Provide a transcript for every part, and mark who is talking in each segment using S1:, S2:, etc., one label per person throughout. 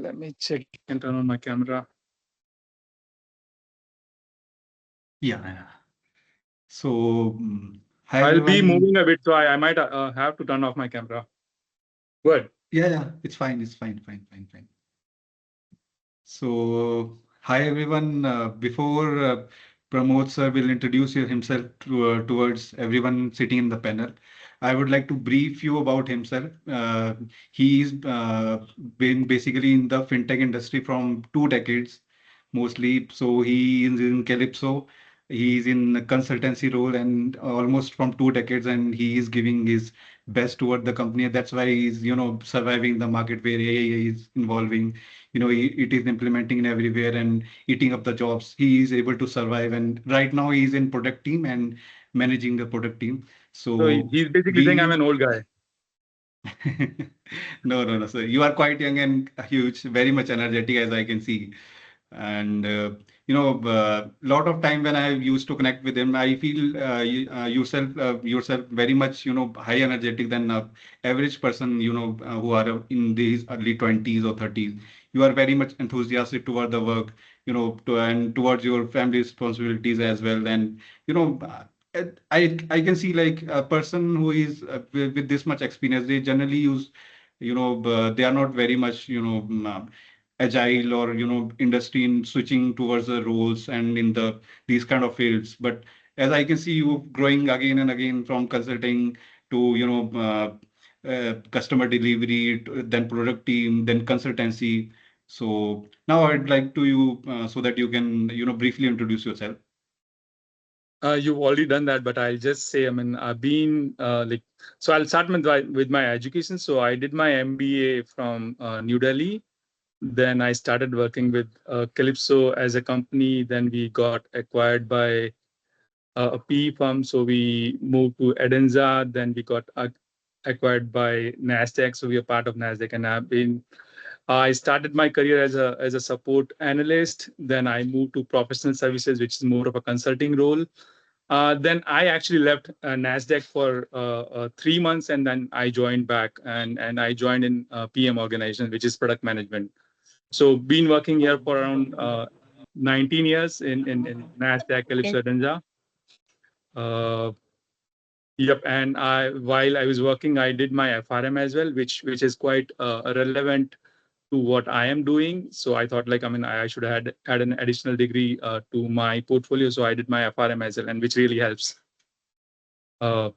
S1: Let me check and turn on my camera.
S2: Yeah. So, hi
S1: I'll be
S2: everyone.
S1: moving a bit, so I might have to turn off my camera. Good.
S2: Yeah, it's fine. It's fine. So, hi everyone. Before Pramod sir will introduce himself towards everyone sitting in the panel, I would like to brief you about himself. He's been basically in the fintech industry from 2 decades, mostly. So he is in Calypso. He's in a consultancy role and almost from 2 decades, and he is giving his best toward the company. That's why he's, surviving the market where AI is involving. It is implementing in everywhere and eating up the jobs. He is able to survive, and right now he's in product team and managing the product team.
S1: So
S2: So
S1: he's basically saying I'm
S2: we
S1: an old guy.
S2: no, sir. You are quite young and huge, very much energetic as I can see. And lot of time when I used to connect with him, I feel yourself very much high energetic than average person who are in these early 20s or 30s. You are very much enthusiastic toward the work, and towards your family responsibilities as well. And I can see like a person who is with this much experience, they generally use they are not very much agile or industry in switching towards the roles and in these kind of fields. But as I can see you growing again and again from consulting to customer delivery then product team then consultancy. So now I'd like to you so that you can briefly introduce yourself.
S1: You've already done that, but I'll just say, I mean, I've been so I'll start with my education. So I did my MBA from New Delhi. Then I started working with Calypso as a company. Then we got acquired by a PE firm. So we moved to Edenza. Then we got acquired by NASDAQ. So we are part of NASDAQ. And I started my career as a support analyst. Then I moved to professional services, which is more of a consulting role. Then I actually left NASDAQ for 3 months, and then I joined back, and I joined in PM organization, which is product management. So been working here for around 19 years in NASDAQ Calypso Denza. Yep, and while I was working, I did my FRM as well, which is quite relevant to what I am doing. So I thought like, I mean, I should add an additional degree to my portfolio. So I did my FRM as well, and which really helps. Yep.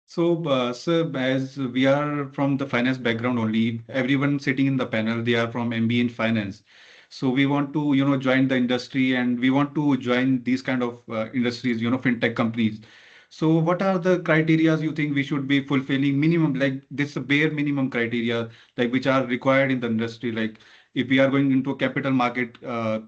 S2: So, sir, as we are from the finance background only, everyone sitting in the panel, they are from MBA in finance. So we want to, join the industry and we want to join these kind of industries, fintech companies. So what are the criteria you think we should be fulfilling minimum, like this bare minimum criteria, like which are required in the industry, like if we are going into a capital market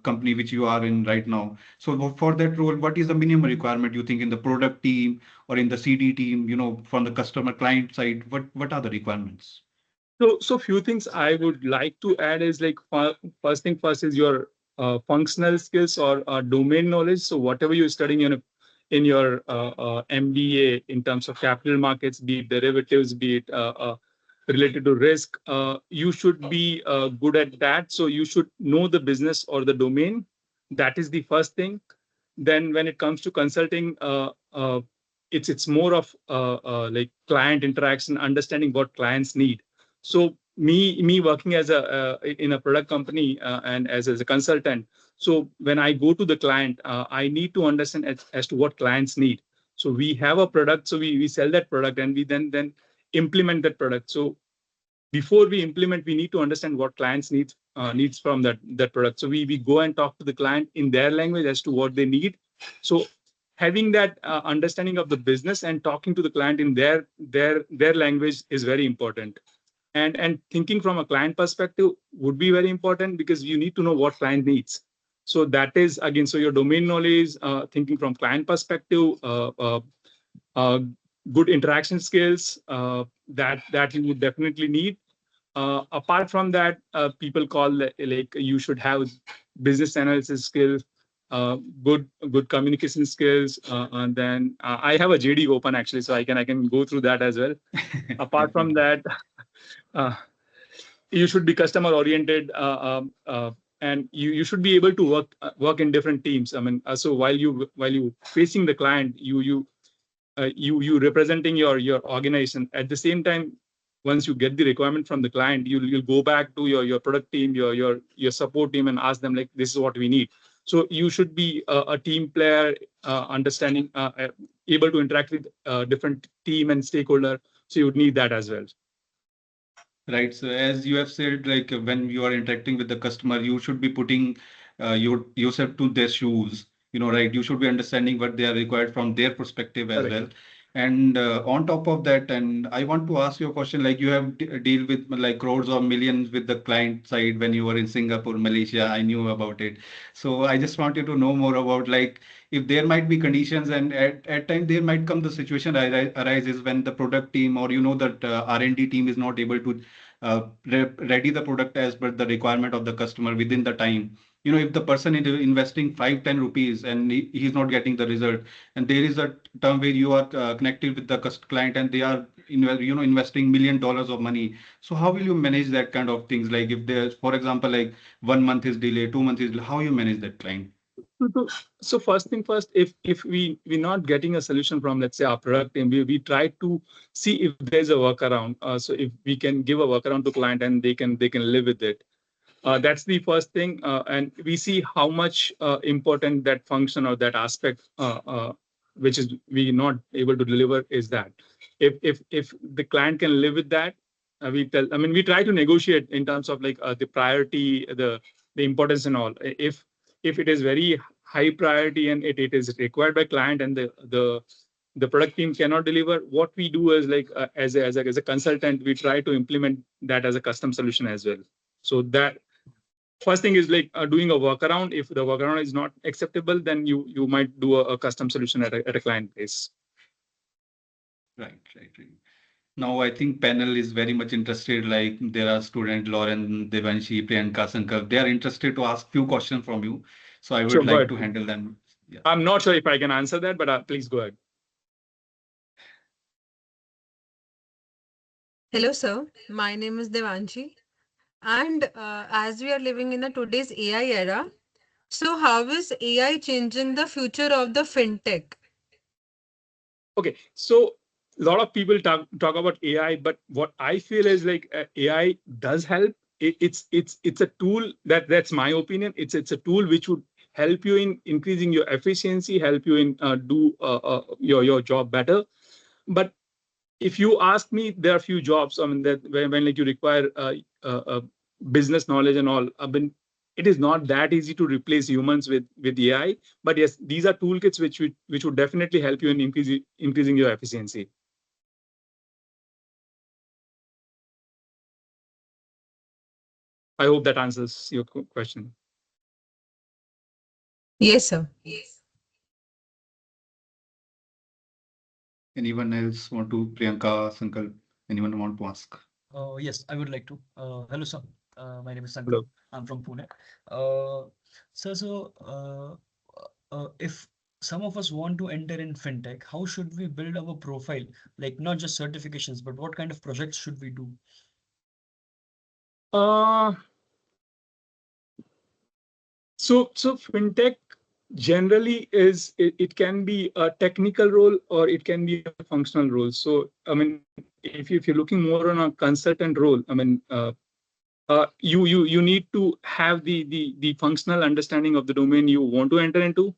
S2: company, which you are in right now. So for that role, what is the minimum requirement you think in the product team or in the CD team, from the customer client side, what are the requirements?
S1: So few things I would like to add is like first thing first is your functional skills or domain knowledge. So whatever you're studying in your MBA in terms of capital markets, be it derivatives, be it related to risk, you should be good at that. So you should know the business or the domain. That is the first thing. Then when it comes to consulting, it's more of like client interaction, understanding what clients need. So me working as a in a product company and as a consultant. So when I go to the client, I need to understand as to what clients need. So we have a product, so we sell that product, and we then implement that product. So before we implement, we need to understand what clients needs from that product. So we go and talk to the client in their language as to what they need. So having that understanding of the business and talking to the client in their language is very important. And thinking from a client perspective would be very important, because you need to know what client needs. So that is again, so your domain knowledge, thinking from client perspective, uh, good interaction skills that you would definitely need. Apart from that, people call like you should have business analysis skills, good communication skills, and then I have a JD open actually, so I can go through that as well. Apart from that, uh, you should be customer oriented, and you should be able to work in different teams. I mean, so while you facing the client, you representing your organization. At the same time, once you get the requirement from the client, you'll go back to your product team, your support team, and ask them like, this is what we need. So you should be a team player, understanding, able to interact with different team and stakeholder. So you would need that as well.
S2: Right. So as you have said, like when you are interacting with the customer, you should be putting yourself to their shoes. Right? You should be understanding what they are required from their perspective as
S1: Correct.
S2: well. And on top of that, and I want to ask you a question, like you have deal with like crores or millions with the client side when you were in Singapore, Malaysia. I knew about it. So I just wanted to know more about like if there might be conditions and at times there might come the situation arises when the product team or that R&D team is not able to ready the product as per the requirement of the customer within the time. If the person is investing 5-10 rupees and he's not getting the result, and there is a term where you are connected with the client and they are investing $1 million of money. So how will you manage that kind of things? Like if there's, for example, like 1 month is delay, 2 months is delay, how you manage that client?
S1: So first thing first, if we're not getting a solution from, let's say, our product team, we try to see if there's a workaround. So if we can give a workaround to client and they can live with it. That's the first thing, and we see how much important that function or that aspect, which is we not able to deliver, is that. If the client can live with that, we tell. I mean, we try to negotiate in terms of like the priority, the importance, and all. If it is very high priority and it is required by client and the product team cannot deliver, what we do is like as a consultant, we try to implement that as a custom solution as well. So that first thing is like doing a workaround. If the workaround is not acceptable, then you might do a custom solution at a client base.
S2: Right, right, right. Now, I think panel is very much interested. Like there are students, Lauren, Devanshi, Priyanka, Sankar. They are interested to ask few questions from you. So I would
S1: Sure, go
S2: like
S1: ahead.
S2: to handle them. Yeah.
S1: I'm not sure if I can answer that, but please go ahead.
S3: Hello, sir. My name is Devanshi. And as we are living in the today's AI era, so how is AI changing the future of the fintech?
S1: Okay, so a lot of people talk about AI, but what I feel is like AI does help. It's a tool that's my opinion. It's a tool which would help you in increasing your efficiency, help you in do your job better. But if you ask me, there are few jobs. I mean, that when like you require business knowledge and all. I mean, it is not that easy to replace humans with AI. But yes, these are toolkits which would definitely help you in increasing your efficiency. I hope that answers your question.
S3: Yes, sir.
S2: Anyone else want to, Priyanka, Sankar, anyone want to ask?
S4: Yes, I would like to. Hello, sir. My name is Sankar.
S1: Hello.
S4: I'm from Pune. Uh, sir, so if some of us want to enter in fintech, how should we build our profile? Like not just certifications, but what kind of projects should we do?
S1: Uh, so fintech generally it can be a technical role or it can be a functional role. So I mean, if you're looking more on a consultant role, I mean, you need to have the functional understanding of the domain you want to enter into,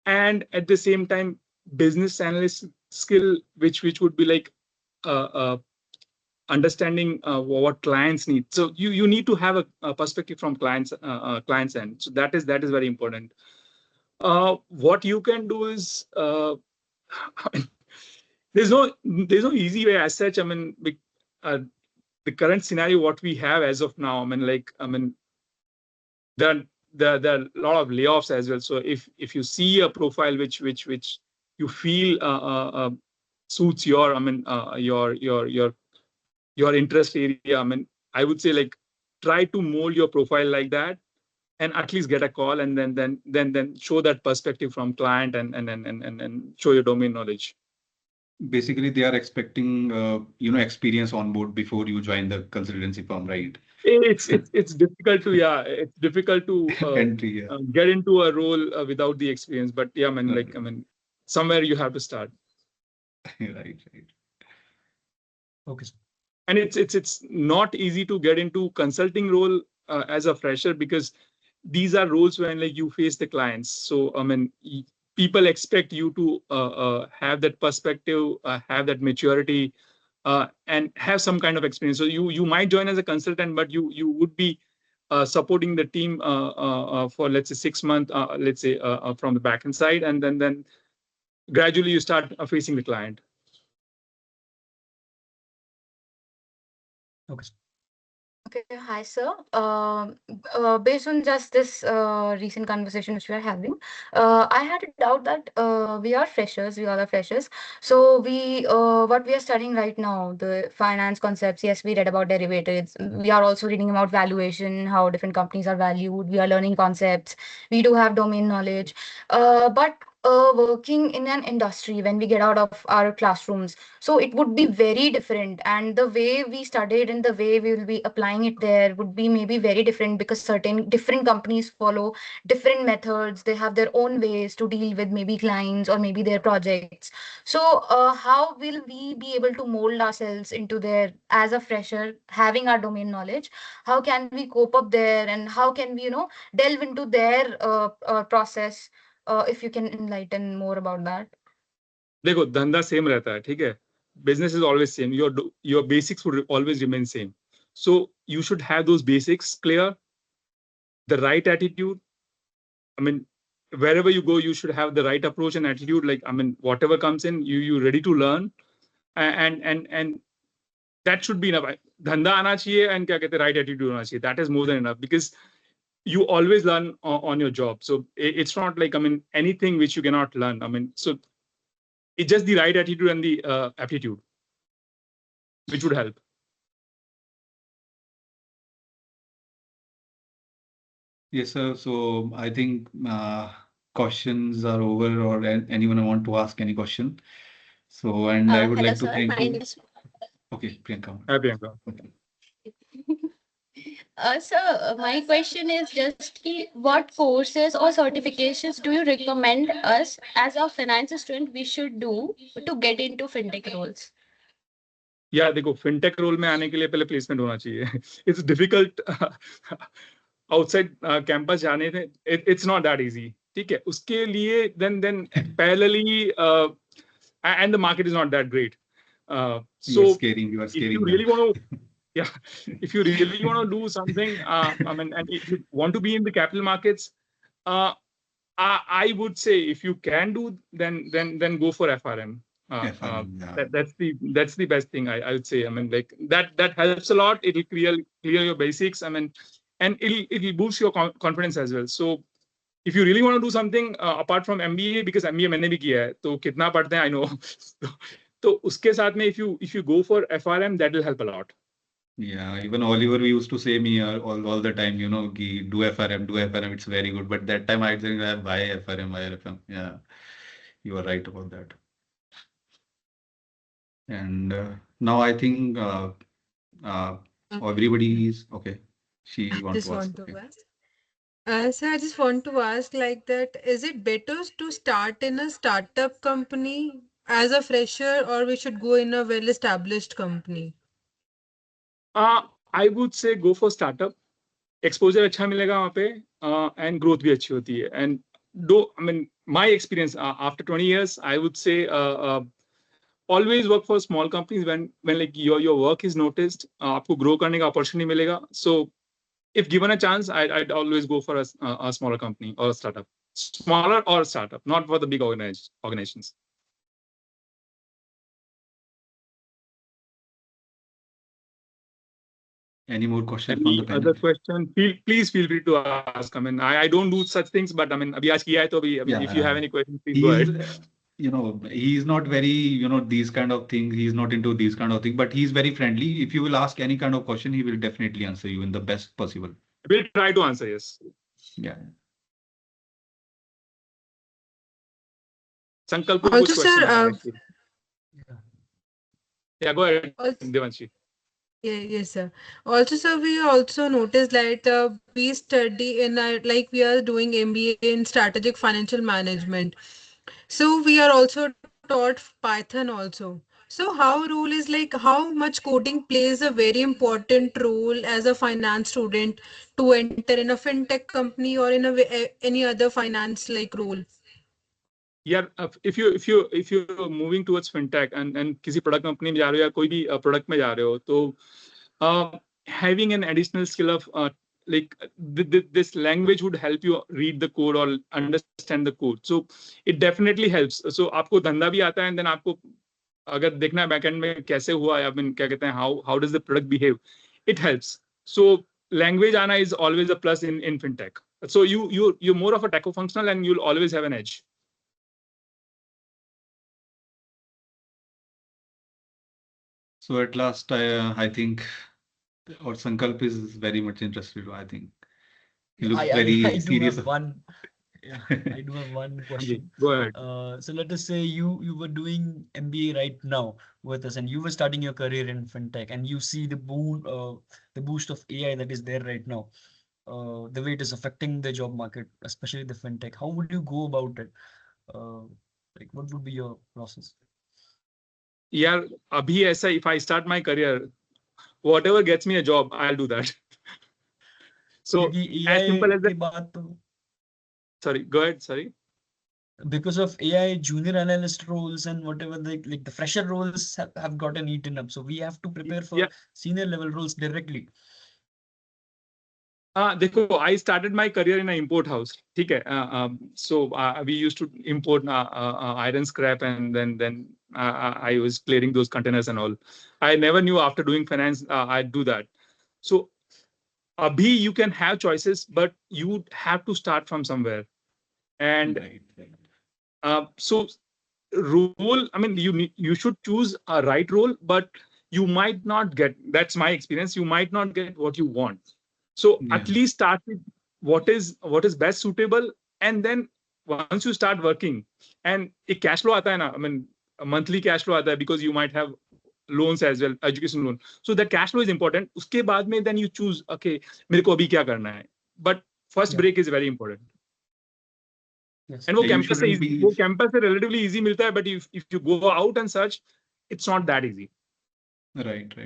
S1: and at the same time, business analyst skill, which would be like uh, uh, understanding what clients need. So you need to have a perspective from clients end. So that is very important. What you can do is there's no easy way as such. I mean, uh, the current scenario what we have as of now. I mean, there are a lot of layoffs as well. So if you see a profile which you feel suits your, I mean, your interest area, I mean, I would say like try to mold your profile like that, and at least get a call, and then show that perspective from client, and show your domain knowledge.
S2: basically they are expecting experience on board before you join the consultancy firm, right?
S1: It's difficult to, yeah, it's difficult to
S2: Entry, yeah.
S1: get into a role without the experience. But yeah, I mean, like, I mean, somewhere you have to start.
S2: Right.
S4: Okay, sir.
S1: And it's not easy to get into consulting role as a fresher, because these are roles when like you face the clients. So I mean, people expect you to have that perspective, have that maturity, and have some kind of experience. So you might join as a consultant, but you would be supporting the team for, let's say, 6 months, let's say, from the back end side, and then gradually you start facing the client.
S4: Okay, sir.
S5: Okay, hi, sir. Based on just this recent conversation which we are having, I had a doubt that we are freshers, we all are freshers. So what we are studying right now, the finance concepts. Yes, we read about derivatives. We are also reading about valuation, how different companies are valued. We are learning concepts. We do have domain knowledge. But working in an industry when we get out of our classrooms, so it would be very different, and the way we studied and the way we will be applying it there would be maybe very different, because certain different companies follow different methods. They have their own ways to deal with maybe clients or maybe their projects. So how will we be able to mold ourselves into there as a fresher, having our domain knowledge? How can we cope up there, and how can we delve into their process? If you can enlighten more about that.
S1: देखो, धंधा same रहता है, ठीक है? Business is always same. Your basics would always remain same. So you should have those basics clear, the right attitude. I mean, wherever you go, you should have the right approach and attitude. Like, I mean, whatever comes in, you ready to learn, and that should be enough. धंधा आना चाहिए, and क्या कहते हैं, right attitude होना चाहिए. That is more than enough, because you always learn on your job. So it's not like, I mean, anything which you cannot learn. I mean, so it's just the right attitude and the aptitude which would help.
S2: Yes, sir. So I think questions are over, or anyone want to ask any question. So, and I would
S6: Hello,
S2: like to
S6: sir.
S2: thank
S6: My
S2: you.
S6: name is.
S2: Okay, Priyanka.
S1: Hi, Priyanka.
S2: Okay.
S6: Sir, my question is just what courses or certifications do you recommend us as a finance student we should do to get into fintech roles?
S1: या देखो, fintech role में आने के लिए पहले placement होना चाहिए. It's difficult outside campus जाने थे. इट्स नॉट दैट इजी, ठीक है? उसके लिए then parallelly, and the market is not that great.
S2: You
S1: So
S2: are scaring
S1: if you
S2: them.
S1: really want to, yeah, if you really want to do something, I mean, and if you want to be in the capital markets, I would say, if you can do, then go for FRM.
S2: FRM, yeah.
S1: That's the best thing, I would say. I mean, like, that helps a lot. It'll clear your basics. I mean, and it'll boost your confidence as well. So if you really want to do something apart from MBA, because MBA मैंने भी किया है, तो कितना पढ़ते हैं I know. तो उसके साथ में, if you go for FRM, that will help a lot.
S2: Yeah, even Oliver used to say me all the time, do FRM, it's very good. But that time I think, why FRM? Yeah, you are right about that. And now I think everybody is okay. She wants to ask. Okay.
S3: So I just want to ask, like, that is it better to start in a startup company as a fresher, or we should go in a well-established company?
S1: I would say go for startup. Exposure अच्छा मिलेगा वहाँ पे, and growth भी अच्छी होती है. And I mean, my experience after 20 years, I would say always work for small companies when like your work is noticed. आपको grow करने का opportunity मिलेगा. So if given a chance, I'd always go for a smaller company or a startup. Smaller or a startup, not for the big organizations.
S2: Any more questions from the
S1: Any
S2: panel?
S1: other question? Please feel free to ask. I mean, I don't do such things, but I mean, अभी आज किया है तो अभी, I mean, if you have any questions, please go ahead.
S2: He's not very, these kind of things. He's not into these kind of things, but he's very friendly. If you will ask any kind of question, he will definitely answer you in the best possible.
S1: We'll try to answer, yes.
S2: Yeah.
S1: Sankalp को
S3: Also,
S1: कुछ question
S3: sir,
S1: आ रहा है. Yeah, go ahead,
S3: Also,
S1: Devanshi.
S3: yeah, yes, sir. Also, sir, we also noticed that we study in like we are doing MBA in strategic financial management. So we are also taught Python also. So how role is like how much coding plays a very important role as a finance student to enter in a fintech company or in any other finance like role.
S1: यार if you're moving towards fintech and किसी product company में जा रहे हो या कोई भी product में जा रहे हो तो having an additional skill of like this language would help you read the code or understand the code, so it definitely helps. So आपको धंधा भी आता है and then आपको अगर देखना है backend में कैसे हुआ या फिर क्या कहते हैं how does the product behave, it helps. So language आना is always a plus in fintech. So you're more of a techno functional and you'll always have an edge.
S2: So at last, I think or Sankalp is very much interested. I think he looks very
S4: I do
S2: serious.
S4: have one. Yeah, I do have one question.
S1: Go ahead.
S4: So let us say you were doing MBA right now with us, and you were starting your career in fintech, and you see the boost of AI that is there right now, the way it is affecting the job market, especially the fintech. How would you go about it? Uh, like, what would be your process?
S1: यार अभी ऐसा if I start my career, whatever gets me a job, I'll do that. So
S4: क्योंकि
S1: as simple
S4: AI
S1: as
S4: के
S1: that.
S4: बाद तो
S1: Sorry, go ahead. Sorry.
S4: because of AI, junior analyst roles and whatever the fresher roles have gotten eaten up. So we have to prepare
S1: Yeah.
S4: for senior level roles directly.
S1: देखो, I started my career in an import house. ठीक है. So we used to import iron scrap and then I was clearing those containers and all. I never knew after doing finance I'd do that. So abhi you can have choices, but you have to start from somewhere. And
S2: Right.
S1: so role, I mean, you should choose a right role, but you might not get, that's my experience, you might not get what you want. So
S2: Yeah.
S1: at least start with what is best suitable, and then once you start working and a cash flow aata hai na, I mean a monthly cash flow aata hai because you might have loans as well, education loan. So the cash flow is important. Uske baad mein then you choose, okay, mere ko abhi kya karna hai. But first
S4: Yeah.
S1: break is very important.
S4: Yes.
S1: And वो
S2: Yeah, you
S1: campus से
S2: shouldn't be.
S1: वो campus से relatively easy मिलता है, but if you go out and search, it's not that easy.
S2: Right.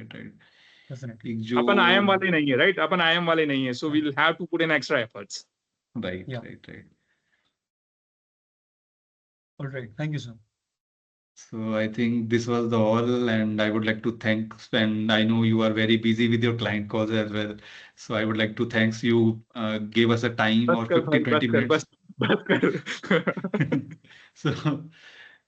S4: Definitely.
S2: एक जो
S1: अपन IIM वाले नहीं है, right? अपन IIM वाले नहीं है, so
S4: Yeah.
S1: we'll have to put in extra efforts.
S2: right.
S4: Yeah. All right. Thank you, sir.
S2: So I think this was the all, and I would like to thank, and I know you are very busy with your client calls as well. So I would like to thanks you, gave us a time
S1: बस
S2: or
S1: कर
S2: 15,
S1: भाई,
S2: 20
S1: बस कर,
S2: minutes.
S1: बस कर.
S2: So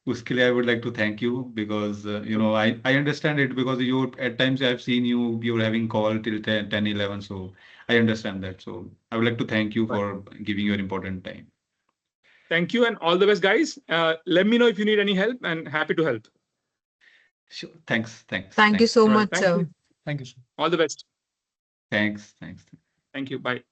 S2: uske liye I would like to thank you because I understand it because you at times I've seen you're having call till 10, 11, so I understand that. So I would like to thank you for giving your important time.
S1: Thank you and all the best, guys. Let me know if you need any help, and happy to help.
S2: Sure. Thanks.
S3: Thank you so
S1: All right,
S3: much,
S1: thank
S3: sir.
S1: you.
S4: Thank you, sir.
S1: All the best.
S2: Thanks.
S1: Thank you. Bye.